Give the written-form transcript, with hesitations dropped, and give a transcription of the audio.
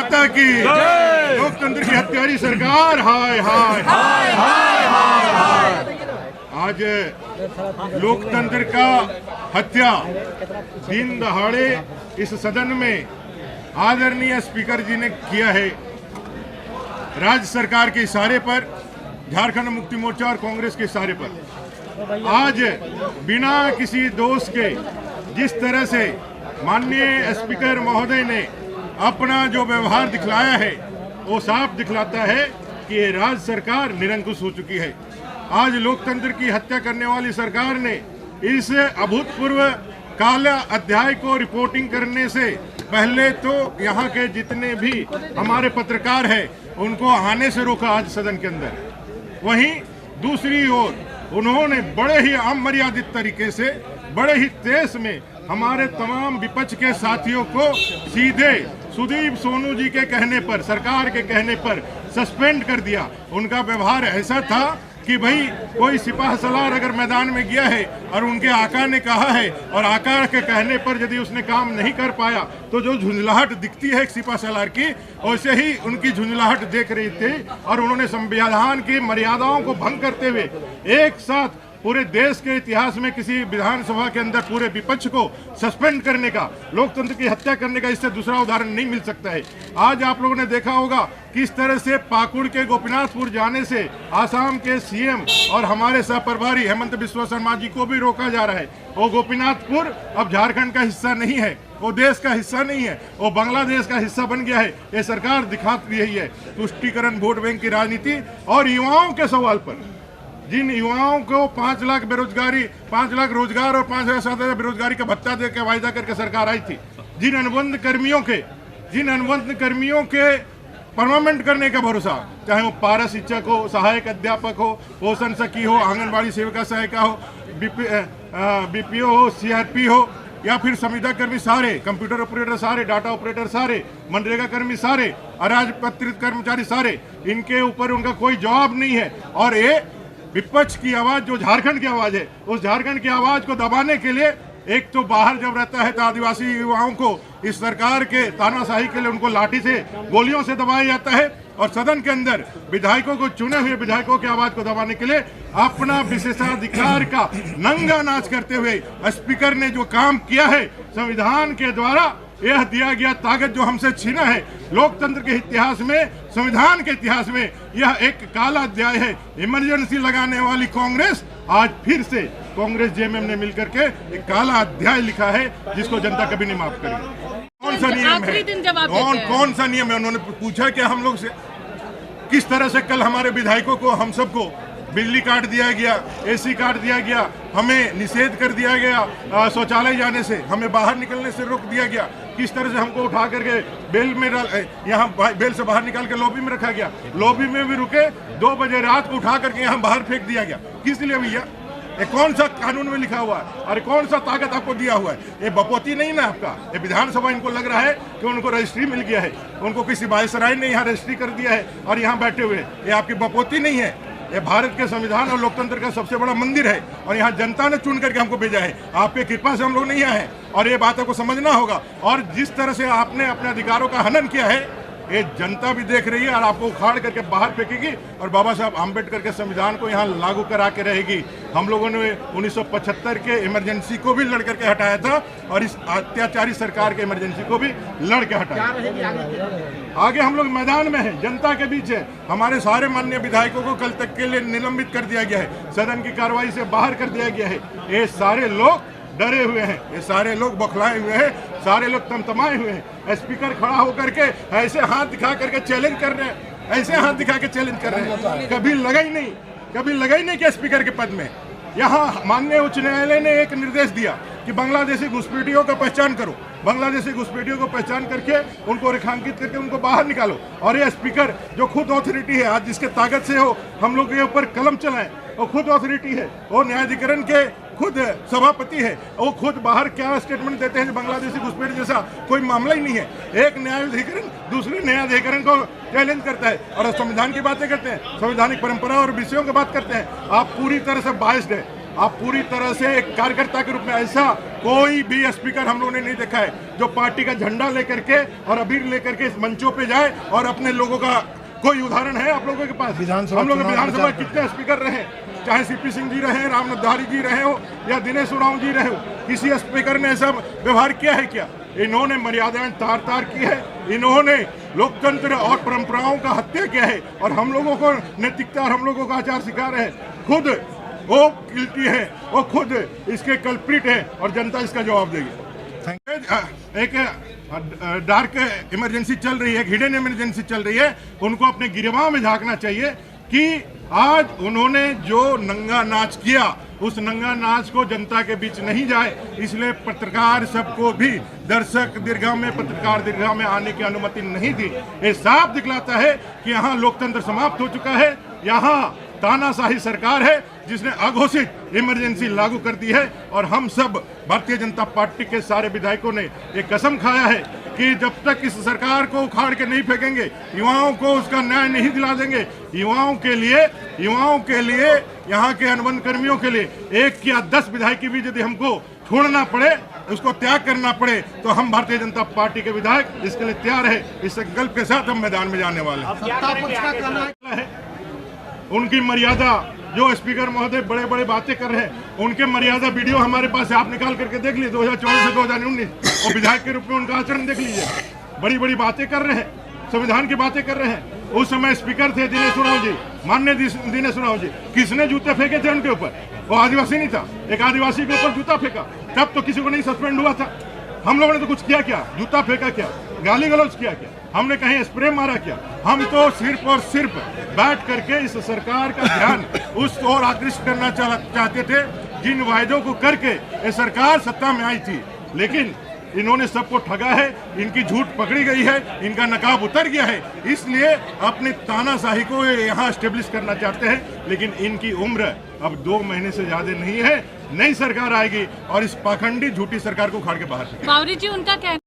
माता की लोकतंत्र की हत्यारी सरकार हाय हाय हाय हाय हाय। आज लोकतंत्र का हत्या दिन दहाड़े इस सदन में आदरणीय स्पीकर जी ने किया है। राज्य सरकार के इशारे पर, झारखंड मुक्ति मोर्चा और कांग्रेस के इशारे पर आज बिना किसी दोष के जिस तरह से माननीय स्पीकर महोदय ने अपना जो व्यवहार दिखलाया है वो साफ दिखलाता है कि ये राज्य सरकार निरंकुश हो चुकी है। आज लोकतंत्र की हत्या करने वाली सरकार ने इस अभूतपूर्व काला अध्याय को रिपोर्टिंग करने से पहले तो यहाँ के जितने भी हमारे पत्रकार हैं उनको आने से रोका आज सदन के अंदर। वहीं दूसरी ओर उन्होंने बड़े ही अमर्यादित तरीके से, बड़े ही तेज में हमारे तमाम विपक्ष के साथियों को सीधे सुदीप सोनू जी के कहने पर, सरकार के कहने पर सस्पेंड कर दिया। उनका व्यवहार ऐसा था कि भाई कोई सिपाह सलार अगर मैदान में गया है और उनके आका ने कहा है और आका के कहने पर यदि उसने काम नहीं कर पाया तो जो झुंझलाहट दिखती है एक सिपाह सलार की, वैसे ही उनकी झुंझलाहट देख रही थी। और उन्होंने संविधान की मर्यादाओं को भंग करते हुए एक साथ पूरे देश के इतिहास में किसी विधानसभा के अंदर पूरे विपक्ष को सस्पेंड करने का, लोकतंत्र की हत्या करने का इससे दूसरा उदाहरण नहीं मिल सकता है। आज आप लोगों ने देखा होगा किस तरह से पाकुड़ के गोपीनाथपुर जाने से आसाम के सीएम और हमारे सह प्रभारी हेमंत बिस्वा शर्मा जी को भी रोका जा रहा है। वो गोपीनाथपुर अब झारखंड का हिस्सा नहीं है, वो देश का हिस्सा नहीं है, वो बांग्लादेश का हिस्सा बन गया है। ये सरकार दिखाती रही है तुष्टीकरण, वोट बैंक की राजनीति। और युवाओं के सवाल पर, जिन युवाओं को 5 लाख बेरोजगारी, 5 लाख रोजगार और 5,000 बेरोजगारी का भत्ता देकर वायदा करके सरकार आई थी, जिन अनुबंध कर्मियों के परमानेंट करने का भरोसा, चाहे वो पारा शिक्षक हो, सहायक अध्यापक हो, पोषण सखी हो, आंगनबाड़ी सेविका सहायिका हो, बीपीओ हो, सीआरपी हो, या फिर संविदा कर्मी सारे, कंप्यूटर ऑपरेटर सारे, डाटा ऑपरेटर सारे, मनरेगा कर्मी सारे, अराजपत्रित कर्मचारी सारे, इनके ऊपर उनका कोई जवाब नहीं है। और ये विपक्ष की आवाज जो झारखंड की आवाज है, उस झारखंड की आवाज को दबाने के लिए एक तो बाहर जब रहता है तो आदिवासी युवाओं को इस सरकार के तानाशाही के लिए उनको लाठी से, गोलियों से दबाया जाता है, और सदन के अंदर विधायकों को, चुने हुए विधायकों की आवाज को दबाने के लिए अपना विशेषाधिकार का नंगा नाच करते हुए स्पीकर ने जो काम किया है, संविधान के द्वारा यह दिया गया ताकत जो हमसे छीना है, लोकतंत्र के इतिहास में, संविधान के इतिहास में यह एक काला अध्याय है। इमरजेंसी लगाने वाली कांग्रेस आज फिर से कांग्रेस जेएमएम ने मिलकर के एक काला अध्याय लिखा है जिसको जनता कभी नहीं माफ करेगी। कौन सा नियम है? कौन सा नियम है? उन्होंने पूछा कि हम लोग से किस तरह से कल हमारे विधायकों को, हम सबको बिजली काट दिया गया, एसी काट दिया गया, हमें निषेध कर दिया गया शौचालय जाने से, हमें बाहर निकलने से रोक दिया गया, किस तरह से हमको उठा करके बेल में, यहाँ बेल से बाहर निकाल के लॉबी में रखा गया, लॉबी में भी रुके, 2 बजे रात को उठा करके यहाँ बाहर फेंक दिया गया। किस लिए भैया? ये कौन सा कानून में लिखा हुआ है? अरे कौन सा ताकत आपको दिया हुआ है? ये बपोती नहीं ना आपका, ये विधानसभा। इनको लग रहा है कि उनको रजिस्ट्री मिल गया है, उनको किसी बाईसराय ने यहाँ रजिस्ट्री कर दिया है और यहाँ बैठे हुए। ये आपकी बपोती नहीं है, ये भारत के संविधान और लोकतंत्र का सबसे बड़ा मंदिर है और यहाँ जनता ने चुन करके हमको भेजा है। आपके कृपा से हम लोग नहीं आए हैं और ये बात आपको समझना होगा। और जिस तरह से आपने अपने अधिकारों का हनन किया है, ये जनता भी देख रही है और आपको उखाड़ करके बाहर फेंकेगी और बाबा साहब आम्बेडकर के संविधान को यहाँ लागू करा के रहेगी। हम लोगों ने 1975 के इमरजेंसी को भी लड़ करके हटाया था और इस अत्याचारी सरकार के इमरजेंसी को भी लड़ के हटाया। आगे हम लोग मैदान में हैं, जनता के बीच है। हमारे सारे माननीय विधायकों को कल तक के लिए निलंबित कर दिया गया है, सदन की कार्रवाई से बाहर कर दिया गया है। ये सारे लोग डरे हुए हैं, ये सारे लोग बौखलाए हुए हैं, सारे लोग तमतमाए हुए हैं। स्पीकर खड़ा होकर के ऐसे हाथ दिखा करके चैलेंज कर रहे हैं, ऐसे हाथ दिखा के चैलेंज कर रहे हैं। कभी लगा ही नहीं कि स्पीकर के पद में। यहाँ माननीय उच्च न्यायालय ने एक निर्देश दिया कि बांग्लादेशी घुसपैठियों का पहचान करो, बांग्लादेशी घुसपैठियों को पहचान करके उनको रेखांकित करके उनको बाहर निकालो। और ये स्पीकर जो खुद अथॉरिटी है, आज जिसके ताकत से हो हम लोग के ऊपर कलम चलाएं, वो खुद अथॉरिटी है, वो न्यायाधिकरण के खुद सभापति है, वो खुद बाहर क्या स्टेटमेंट देते हैं बांग्लादेशी घुसपैठ जैसा कोई मामला ही नहीं है। एक न्यायाधिकरण दूसरे न्यायाधिकरण को चैलेंज करता है और संविधान की बातें करते हैं, संवैधानिक परंपरा और विषयों की बात करते हैं। आप पूरी तरह से बायस्ड है, आप पूरी तरह से एक कार्यकर्ता के रूप में, ऐसा कोई भी स्पीकर हम लोगों ने नहीं देखा है जो पार्टी का झंडा लेकर के और अबीर लेकर के इस मंचों पे जाए और अपने लोगों का कोई उदाहरण है आप लोगों के पास? हम लोग विधानसभा कितने स्पीकर रहे, चाहे सीपी सिंह जी रहे, राम नंदारी जी रहे हो या दिनेश उरांव जी रहे हो, किसी स्पीकर ने ऐसा व्यवहार किया है क्या? इन्होंने मर्यादाएं तार तार की है, इन्होंने लोकतंत्र और परंपराओं का हत्या किया है और हम लोगों को नैतिकता और हम लोगों का आचार सिखा रहे हैं। खुद वो गिल्टी है, वो खुद इसके कल्प्रिट है और जनता इसका जवाब देगी। एक डार्क इमरजेंसी चल रही है, एक हिडन इमरजेंसी चल रही है, उनको अपने गिरबां में झांकना चाहिए कि आज उन्होंने जो नंगा नाच किया उस नंगा नाच को जनता के बीच नहीं जाए, इसलिए पत्रकार सबको भी दर्शक दीर्घा में, पत्रकार दीर्घा में आने की अनुमति नहीं दी। ये साफ दिखलाता है कि यहाँ लोकतंत्र समाप्त हो चुका है, यहाँ तानाशाही सरकार है जिसने अघोषित इमरजेंसी लागू कर दी है और हम सब भारतीय जनता पार्टी के सारे विधायकों ने ये कसम खाया है कि जब तक इस सरकार को उखाड़ के नहीं फेंकेंगे, युवाओं को उसका न्याय नहीं दिला देंगे, युवाओं के लिए यहाँ के अनुबंध कर्मियों के लिए 1 या 10 विधायक भी यदि हमको छोड़ना पड़े, उसको त्याग करना पड़े, तो हम भारतीय जनता पार्टी के विधायक इसके लिए तैयार है। इस संकल्प के साथ हम मैदान में जाने वाले हैं। उनकी मर्यादा, जो स्पीकर महोदय बड़े बड़े बातें कर रहे हैं, उनके मर्यादा वीडियो हमारे पास है, आप निकाल करके देख लीजिए 2014 से 2019 और विधायक के रूप में उनका आचरण देख लीजिए। बड़ी बड़ी बातें कर रहे हैं, संविधान की बातें कर रहे हैं। उस समय स्पीकर थे दिनेश उरांव जी, माननीय दिनेश उरांव जी, किसने जूते फेंके थे उनके ऊपर? वो आदिवासी नहीं था, एक आदिवासी के ऊपर जूता फेंका, तब तो किसी को नहीं सस्पेंड हुआ था। हम लोगों ने तो कुछ किया क्या? जूता फेंका क्या? गाली गलौज किया क्या? हमने कहीं स्प्रे मारा क्या? हम तो सिर्फ और सिर्फ बैठ करके इस सरकार का ध्यान उस ओर आकृष्ट करना चाहते थे जिन वायदों को करके ये सरकार सत्ता में आई थी, लेकिन इन्होंने सबको ठगा है, इनकी झूठ पकड़ी गई है, इनका नकाब उतर गया है, इसलिए अपनी तानाशाही को यहाँ स्टेब्लिश करना चाहते हैं। लेकिन इनकी उम्र अब 2 महीने से ज्यादा नहीं है, नई सरकार आएगी और इस पाखंडी झूठी सरकार को उखाड़ के बाहर। बावरी जी, उनका कहना